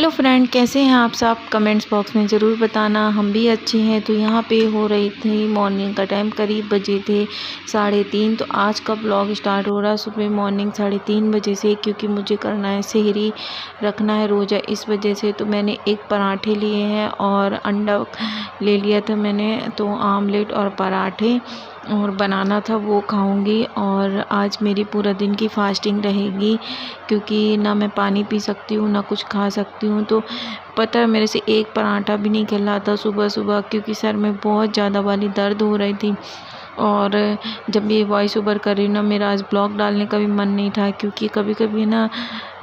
Hello friend, कैसे हैं आप सब? कमेंट्स बॉक्स में ज़रूर बताना। हम भी अच्छे हैं। तो यहाँ पे हो रही थी मॉर्निंग का टाइम, करीब बजे थे 3:30। तो आज का ब्लॉग स्टार्ट हो रहा है सुबह मॉर्निंग 3:30 बजे से, क्योंकि मुझे करना है सेहरी, रखना है रोज़ा, इस वजह से। तो मैंने एक पराठे लिए हैं और अंडा ले लिया था मैंने, तो आमलेट और पराठे और बनाना था, वो खाऊंगी। और आज मेरी पूरा दिन की फास्टिंग रहेगी, क्योंकि ना मैं पानी पी सकती हूँ ना कुछ खा सकती हूँ। तो पता है, मेरे से एक पराठा भी नहीं खिला था सुबह सुबह, क्योंकि सर में बहुत ज़्यादा वाली दर्द हो रही थी। और जब ये वॉइस ओवर कर रही हूँ ना, मेरा आज ब्लॉग डालने का भी मन नहीं था, क्योंकि कभी कभी ना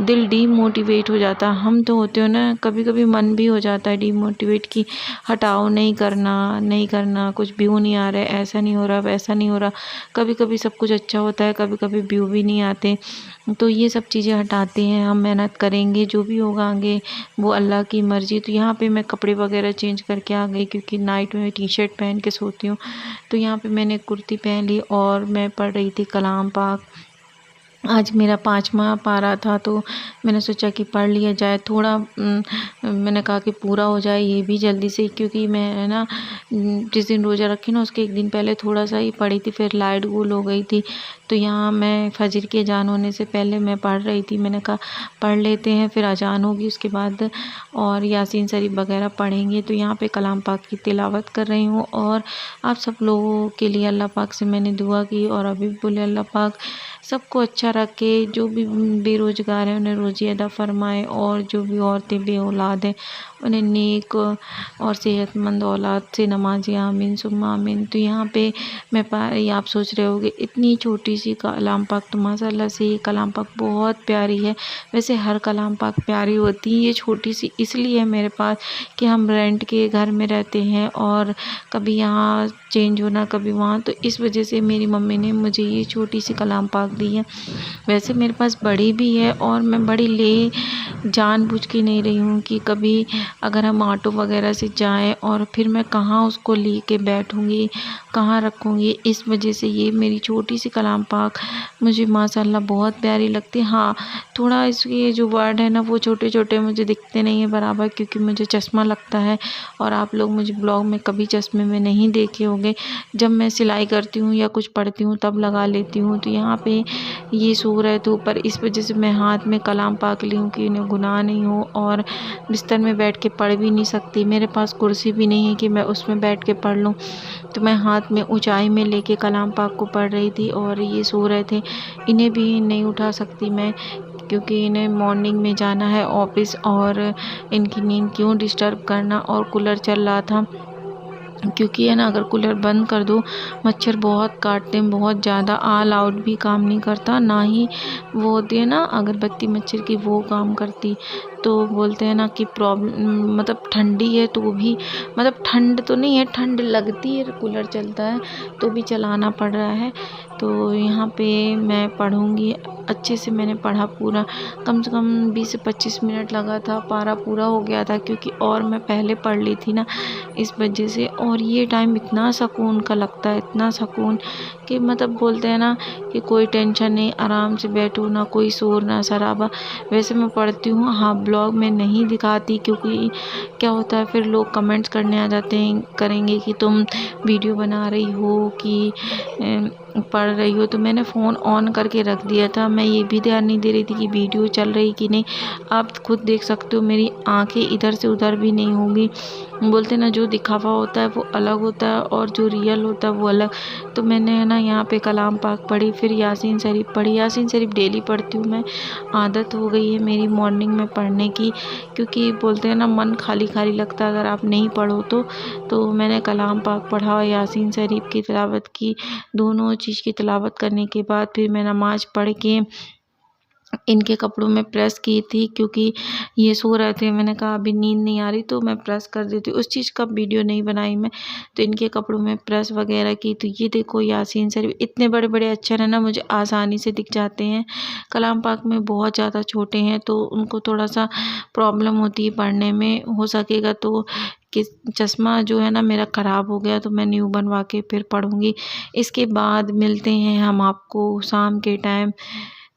दिल डीमोटिवेट हो जाता है। हम तो होते हो ना, कभी कभी मन भी हो जाता है डीमोटिवेट कि हटाओ, नहीं करना नहीं करना, कुछ व्यू नहीं आ रहा है, ऐसा नहीं हो रहा, वैसा नहीं हो रहा। कभी कभी सब कुछ अच्छा होता है, कभी कभी व्यू भी नहीं आते। तो ये सब चीज़ें हटाते हैं, हम मेहनत करेंगे, जो भी होगा आगे वो अल्लाह की मर्ज़ी। तो यहाँ पे मैं कपड़े वगैरह चेंज करके आ गई, क्योंकि नाइट में टी शर्ट पहन के सोती हूँ। तो यहाँ पे मैंने कुर्ती पहन ली और मैं पढ़ रही थी कलाम पाक। आज मेरा 5वां पारा था, तो मैंने सोचा कि पढ़ लिया जाए थोड़ा। मैंने कहा कि पूरा हो जाए ये भी जल्दी से, क्योंकि मैं ना जिस दिन रोज़ा रखी ना, उसके एक दिन पहले थोड़ा सा ही पढ़ी थी, फिर लाइट गुल हो गई थी। तो यहाँ मैं फजर के अजान होने से पहले मैं पढ़ रही थी। मैंने कहा पढ़ लेते हैं, फिर अजान होगी उसके बाद और यासीन शरीफ वगैरह पढ़ेंगे। तो यहाँ पे कलाम पाक की तिलावत कर रही हूँ। और आप सब लोगों के लिए अल्लाह पाक से मैंने दुआ की, और अभी भी बोले अल्लाह पाक सबको अच्छा रखे, जो भी बेरोज़गार हैं उन्हें रोज़ी अदा फरमाए, और जो भी औरतें बे औलाद हैं उन्हें नेक और सेहतमंद औलाद से नमाज़े, आमीन सुम्मा आमीन। तो यहाँ पे ये आप सोच रहे होगे इतनी छोटी सी कलाम पाक, तो माशाल्लाह से ये कलाम पाक बहुत प्यारी है। वैसे हर कलाम पाक प्यारी होती है, ये छोटी सी इसलिए है मेरे पास कि हम रेंट के घर में रहते हैं, और कभी यहाँ चेंज होना कभी वहाँ, तो इस वजह से मेरी मम्मी ने मुझे ये छोटी सी कलाम पाक दी है। वैसे मेरे पास बड़ी भी है, और मैं बड़ी ले जानबूझ के नहीं रही हूँ कि कभी अगर हम ऑटो वगैरह से जाएं और फिर मैं कहाँ उसको ले के बैठूँगी, कहाँ रखूँगी। इस वजह से ये मेरी छोटी सी कलाम पाक मुझे माशाल्लाह बहुत प्यारी लगती है। हाँ, थोड़ा इसके जो वर्ड है ना, वो छोटे छोटे मुझे दिखते नहीं है बराबर, क्योंकि मुझे चश्मा लगता है, और आप लोग मुझे ब्लॉग में कभी चश्मे में नहीं देखे होंगे। जब मैं सिलाई करती हूँ या कुछ पढ़ती हूँ तब लगा लेती हूँ। तो यहाँ पे ये सो रहे थे ऊपर, इस वजह से मैं हाथ में कलाम पाक ली हूँ कि इन्हें गुनाह नहीं हो, और बिस्तर में बैठ के पढ़ भी नहीं सकती, मेरे पास कुर्सी भी नहीं है कि मैं उसमें बैठ के पढ़ लूँ। तो मैं हाथ में ऊंचाई में लेके कलाम पाक को पढ़ रही थी, और ये सो रहे थे, इन्हें भी नहीं उठा सकती मैं, क्योंकि इन्हें मॉर्निंग में जाना है ऑफिस, और इनकी नींद क्यों डिस्टर्ब करना। और कूलर चल रहा था, क्योंकि है ना, अगर कूलर बंद कर दो मच्छर बहुत काटते हैं, बहुत ज़्यादा। ऑल आउट भी काम नहीं करता, ना ही वो होती है ना अगरबत्ती मच्छर की, वो काम करती। तो बोलते हैं ना कि प्रॉब्लम, मतलब ठंडी है तो भी, मतलब ठंड तो नहीं है, ठंड लगती है, कूलर चलता है तो भी चलाना पड़ रहा है। तो यहाँ पे मैं पढ़ूँगी अच्छे से। मैंने पढ़ा पूरा, कम से कम 20 से 25 मिनट लगा था, पारा पूरा हो गया था, क्योंकि और मैं पहले पढ़ ली थी ना, इस वजह से। और ये टाइम इतना सुकून का लगता है, इतना सुकून कि मतलब बोलते हैं ना कि कोई टेंशन नहीं, आराम से बैठो, ना कोई शोर ना शराबा। वैसे मैं पढ़ती हूँ, हाँ ब्लॉग में नहीं दिखाती, क्योंकि क्या होता है फिर लोग कमेंट्स करने आ जाते हैं, करेंगे कि तुम वीडियो बना रही हो कि पढ़ रही हो। तो मैंने फ़ोन ऑन करके रख दिया था, मैं ये भी ध्यान नहीं दे रही थी कि वीडियो चल रही कि नहीं। आप खुद देख सकते हो मेरी आंखें इधर से उधर भी नहीं होंगी। बोलते ना, जो दिखावा होता है वो अलग होता है, और जो रियल होता है वो अलग। तो मैंने है ना यहाँ पे कलाम पाक पढ़ी, फिर यासीन शरीफ पढ़ी। यासीन शरीफ डेली पढ़ती हूँ मैं, आदत हो गई है मेरी मॉर्निंग में पढ़ने की, क्योंकि बोलते हैं ना मन खाली खाली लगता है अगर आप नहीं पढ़ो तो मैंने कलाम पाक पढ़ा और यासीन शरीफ की तिलावत की। दोनों चीज़ की तिलावत करने के बाद फिर मैं नमाज़ पढ़ के इनके कपड़ों में प्रेस की थी, क्योंकि ये सो रहे थे। मैंने कहा अभी नींद नहीं आ रही तो मैं प्रेस कर देती हूँ, उस चीज़ का वीडियो नहीं बनाई मैं। तो इनके कपड़ों में प्रेस वगैरह की। तो ये देखो यासीन शरीफ, इतने बड़े बड़े अक्षर है ना, मुझे आसानी से दिख जाते हैं। कलाम पाक में बहुत ज़्यादा छोटे हैं तो उनको थोड़ा सा प्रॉब्लम होती है पढ़ने में। हो सकेगा तो कि चश्मा जो है ना मेरा ख़राब हो गया, तो मैं न्यू बनवा के फिर पढ़ूँगी। इसके बाद मिलते हैं हम आपको शाम के टाइम।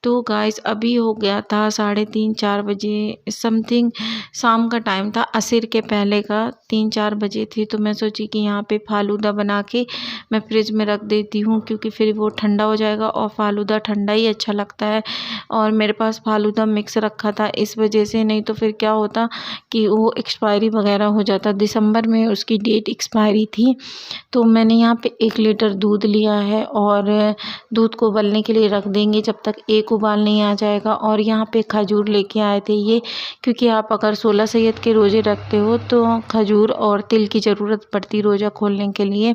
तो गाइस अभी हो गया था 3:30-4 बजे समथिंग, शाम का टाइम था, असर के पहले का 3-4 बजे थे। तो मैं सोची कि यहाँ पे फालूदा बना के मैं फ्रिज में रख देती हूँ, क्योंकि फिर वो ठंडा हो जाएगा और फालूदा ठंडा ही अच्छा लगता है। और मेरे पास फालूदा मिक्स रखा था इस वजह से, नहीं तो फिर क्या होता कि वो एक्सपायरी वगैरह हो जाता। दिसंबर में उसकी डेट एक्सपायरी थी। तो मैंने यहाँ पे 1 लीटर दूध लिया है और दूध को उबलने के लिए रख देंगे जब तक एक उबाल नहीं आ जाएगा। और यहाँ पे खजूर लेके आए थे ये, क्योंकि आप अगर 16 सैयद के रोज़े रखते हो तो खजूर और तिल की ज़रूरत पड़ती रोज़ा खोलने के लिए।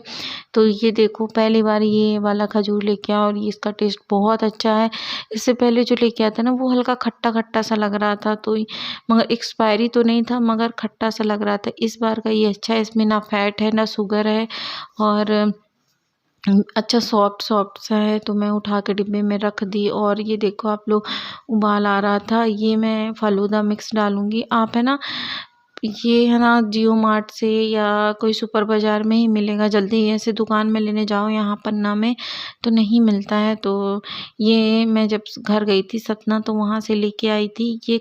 तो ये देखो पहली बार ये वाला खजूर लेके आया और ये इसका टेस्ट बहुत अच्छा है। इससे पहले जो लेके आया था ना वो हल्का खट्टा खट्टा सा लग रहा था, तो मगर एक्सपायरी तो नहीं था मगर खट्टा सा लग रहा था। इस बार का ये अच्छा है, इसमें ना फैट है ना शुगर है और अच्छा सॉफ्ट सॉफ्ट सा है। तो मैं उठा के डिब्बे में रख दी। और ये देखो आप लोग उबाल आ रहा था, ये मैं फालूदा मिक्स डालूँगी। आप है ना ये है ना जियो मार्ट से या कोई सुपर बाज़ार में ही मिलेगा, जल्दी ऐसे दुकान में लेने जाओ यहाँ पन्ना में तो नहीं मिलता है। तो ये मैं जब घर गई थी सतना तो वहाँ से लेके आई थी। ये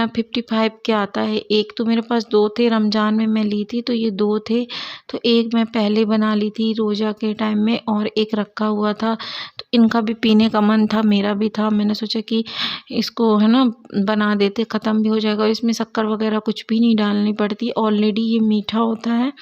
55 के आता है एक। तो मेरे पास 2 थे, रमज़ान में मैं ली थी तो ये 2 थे। तो एक मैं पहले बना ली थी रोज़ा के टाइम में और एक रखा हुआ था। तो इनका भी पीने का मन था, मेरा भी था। मैंने सोचा कि इसको है ना बना देते, ख़त्म भी हो जाएगा और इसमें शक्कर वगैरह कुछ भी नहीं डालनी पड़ती, ऑलरेडी ये मीठा होता है।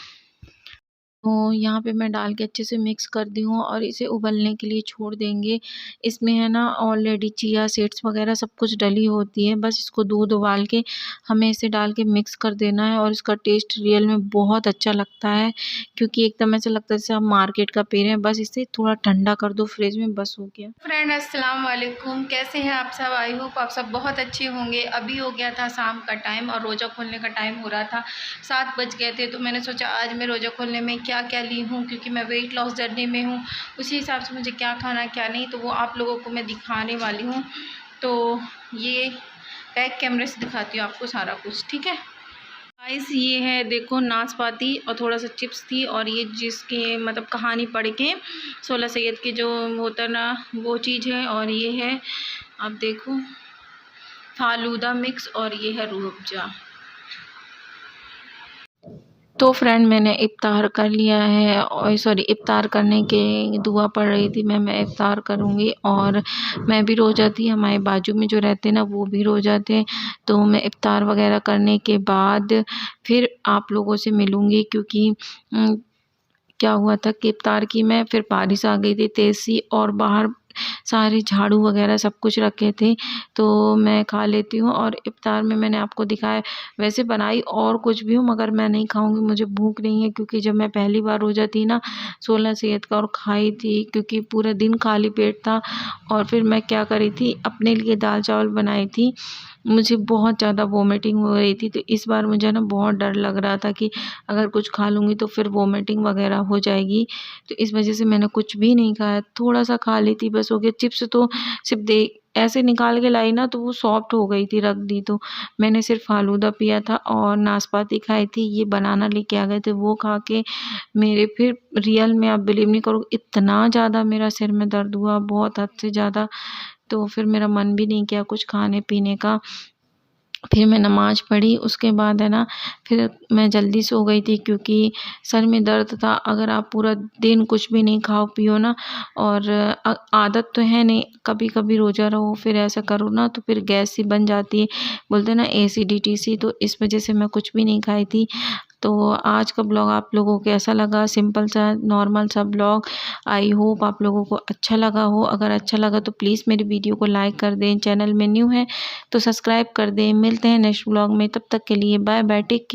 तो यहाँ पे मैं डाल के अच्छे से मिक्स कर दी हूँ और इसे उबलने के लिए छोड़ देंगे। इसमें है ना ऑलरेडी चिया सीड्स वगैरह सब कुछ डली होती है, बस इसको दूध उबाल के हमें इसे डाल के मिक्स कर देना है और इसका टेस्ट रियल में बहुत अच्छा लगता है, क्योंकि एकदम ऐसा लगता है जैसे आप मार्केट का पी रहे हैं। बस इसे थोड़ा ठंडा कर दो फ्रिज में, बस हो गया। फ्रेंड अस्सलाम वालेकुम, कैसे हैं आप सब? आई होप आप सब बहुत अच्छे होंगे। अभी हो गया था शाम का टाइम और रोज़ा खोलने का टाइम हो रहा था, 7 बज गए थे। तो मैंने सोचा आज मैं रोज़ा खोलने में क्या क्या ली हूँ, क्योंकि मैं वेट लॉस जर्नी में हूँ, उसी हिसाब से मुझे क्या खाना क्या नहीं तो वो आप लोगों को मैं दिखाने वाली हूँ। तो ये बैक कैमरे से दिखाती हूँ आपको सारा कुछ, ठीक है गाइस। ये है देखो नाशपाती और थोड़ा सा चिप्स थी, और ये जिसके मतलब कहानी पढ़ के 16 सैयद के जो होता ना वो चीज़ है। और ये है आप देखो फालूदा मिक्स, और ये है रूह अफ़ज़ा। तो फ्रेंड मैंने इफ्तार कर लिया है, और सॉरी इफ्तार करने के दुआ पढ़ रही थी मैं इफ्तार करूँगी। और मैं भी रोज़ा थी, हमारे बाजू में जो रहते ना वो भी रोज़ा थे। तो मैं इफ्तार वगैरह करने के बाद फिर आप लोगों से मिलूँगी, क्योंकि क्या हुआ था कि इफ्तार की मैं, फिर बारिश आ गई थी तेज़ सी और बाहर सारे झाड़ू वगैरह सब कुछ रखे थे। तो मैं खा लेती हूँ और इफ्तार में मैंने आपको दिखाया, वैसे बनाई और कुछ भी हूँ मगर मैं नहीं खाऊंगी, मुझे भूख नहीं है। क्योंकि जब मैं पहली बार रोज़ा थी ना 16 सैयद का और खाई थी, क्योंकि पूरा दिन खाली पेट था। और फिर मैं क्या करी थी, अपने लिए दाल चावल बनाई थी। मुझे बहुत ज़्यादा वोमिटिंग हो रही थी, तो इस बार मुझे ना बहुत डर लग रहा था कि अगर कुछ खा लूँगी तो फिर वोमिटिंग वगैरह हो जाएगी। तो इस वजह से मैंने कुछ भी नहीं खाया, थोड़ा सा खा ली थी बस, हो गया। चिप्स तो सिर्फ दे ऐसे निकाल के लाई ना तो वो सॉफ्ट हो गई थी, रख दी। तो मैंने सिर्फ फालूदा पिया था और नाशपाती खाई थी। ये बनाना लेके आ गए थे, वो खा के मेरे फिर रियल में आप बिलीव नहीं करोगे इतना ज़्यादा मेरा सिर में दर्द हुआ, बहुत हद से ज़्यादा। तो फिर मेरा मन भी नहीं किया कुछ खाने पीने का। फिर मैं नमाज़ पढ़ी, उसके बाद है ना फिर मैं जल्दी सो गई थी, क्योंकि सर में दर्द था। अगर आप पूरा दिन कुछ भी नहीं खाओ पियो ना, और आदत तो है नहीं, कभी कभी रोज़ा रहो फिर ऐसा करो ना तो फिर गैस सी बन जाती है, बोलते ना एसिडिटी सी। तो इस वजह से मैं कुछ भी नहीं खाई थी। तो आज का ब्लॉग आप लोगों को कैसा लगा, सिंपल सा नॉर्मल सा ब्लॉग। आई होप आप लोगों को अच्छा लगा हो। अगर अच्छा लगा तो प्लीज़ मेरी वीडियो को लाइक कर दें, चैनल में न्यू है तो सब्सक्राइब कर दें। मिलते हैं नेक्स्ट ब्लॉग में, तब तक के लिए बाय बाय, टेक केयर।